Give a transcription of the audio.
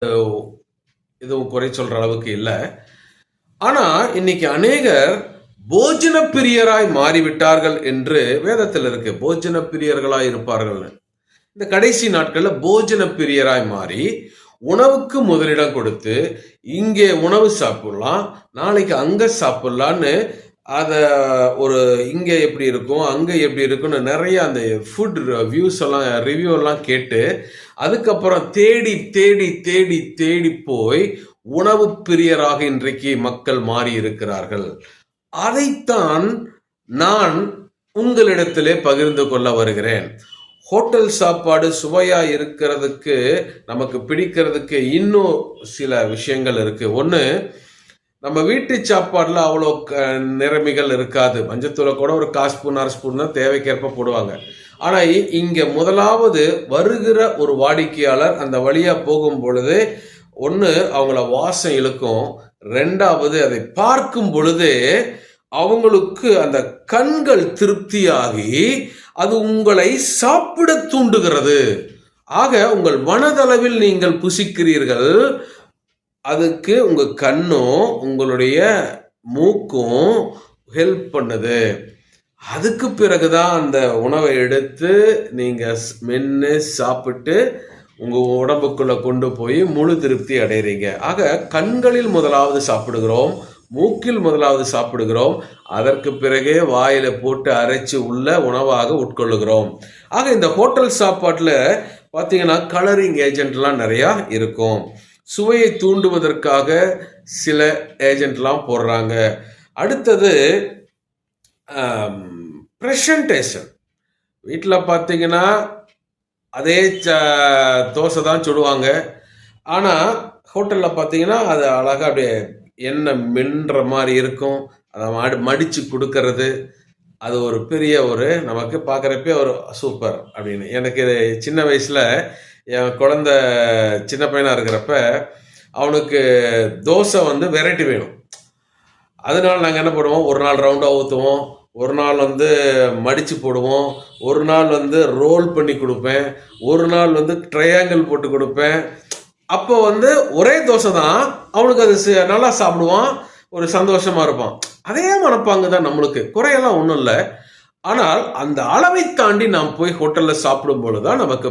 எதுவும் குறை சொல்ற அளவுக்கு இல்லை. ஆனா இன்னைக்கு அநேகர் போஜன பிரியராய் மாறிவிட்டார்கள் என்று வேதத்தில் இருக்கு. போஜன பிரியர்களாய் இருப்பார்கள். இந்த கடைசி நாட்கள்ல போஜன பிரியராய் மாறி உணவுக்கு முதலிடம் கொடுத்து இங்கே உணவு சாப்பிடலாம், நாளைக்கு அங்க சாப்பிடலான்னு அத ஒரு இங்க எப்படி இருக்கும் அங்க எப்படி இருக்கும்னு நிறைய அந்த ஃபுட் வியூஸ் எல்லாம் ரிவ்யூ எல்லாம் கேட்டு அதுக்கப்புறம் தேடி தேடி தேடி தேடி போய் உணவு பிரியராக இன்றைக்கு மக்கள் மாறி இருக்கிறார்கள். அதைத்தான் நான் உங்களிடத்திலே பகிர்ந்து கொள்ள வருகிறேன். ஹோட்டல் சாப்பாடு சுவையா இருக்கிறதுக்கு நமக்கு பிடிக்கிறதுக்கு இன்னும் சில விஷயங்கள் இருக்கு. ஒன்று, நம்ம வீட்டு சாப்பாடுல அவ்வளோ நிறமிகள் இருக்காது. மஞ்சத்தூளை கூட ஒரு 1/4 ஸ்பூன் 1/2 ஸ்பூன் தான் தேவைக்கேற்ப போடுவாங்க. ஆனா இங்க முதலாவது வருகிற ஒரு வாடிக்கையாளர் அந்த வழியா போகும் பொழுது ஒன்று அவங்கள வாசம் இழுக்கும், ரெண்டாவது அதை பார்க்கும் பொழுது அவங்களுக்கு அந்த கண்கள் திருப்தியாகி அது உங்களை சாப்பிட தூண்டுகிறது. ஆக உங்கள் மனதளவில் நீங்கள் புசிக்கிறீர்கள், அதுக்கு உங்க கண்ணும் உங்களுடைய மூக்கும் ஹெல்ப் பண்ணுது. அதுக்கு பிறகுதான் அந்த உணவை எடுத்து நீங்க மென்று சாப்பிட்டு உங்க உடம்புக்குள்ள கொண்டு போய் முழு திருப்தி அடைகிறீங்க. ஆக கண்களில் முதலாவது சாப்பிடுகிறோம், மூக்கில் முதலாவது சாப்பிடுகிறோம், அதற்கு பிறகே வாயில போட்டு அரைச்சு உள்ள உணவாக உட்கொள்ளுகிறோம். ஆக இந்த ஹோட்டல் சாப்பாட்டுல பாத்தீங்கன்னா கலரிங் ஏஜென்ட்லாம் நிறைய இருக்கும். சுவையை தூண்டுவதற்காக சில ஏஜென்ட்லாம் போடுறாங்க. அடுத்தது ப்ரெசன்டேஷன். வீட்டில் பார்த்தீங்கன்னா அதே தோசை தான் சுடுவாங்க. ஆனால் ஹோட்டலில் பார்த்தீங்கன்னா அது அழகாக அப்படியே எண்ணெய் மின்ற மாதிரி இருக்கும். அதை மடித்து கொடுக்கறது அது ஒரு பெரிய ஒரு நமக்கு பார்க்குறப்பே ஒரு சூப்பர் அப்படின்னு. எனக்கு சின்ன வயசில் என் குழந்த சின்ன பையனாக இருக்கிறப்ப அவனுக்கு தோசை வந்து வெரைட்டி வேணும். அதனால நாங்கள் என்ன பண்ணுவோம், ஒரு நாள் ரவுண்டாக ஊற்றுவோம், ஒரு நாள் வந்து மடித்து போடுவோம், ஒரு நாள் வந்து ரோல் பண்ணி கொடுப்பேன், ஒரு நாள் வந்து ட்ரையாங்கிள் போட்டு கொடுப்பேன். அப்போ வந்து ஒரே தோசை தான், அவனுக்கு அது நல்லா சாப்பிடுவான், ஒரு சந்தோஷமா இருப்பான். அதே மனப்பாங்கு தான் நம்மளுக்கு, குறையெல்லாம் ஒன்றும் இல்லை. ஆனால் அந்த அளவை தாண்டி நாம் போய் ஹோட்டலில் சாப்பிடும் பொழுது தான் நமக்கு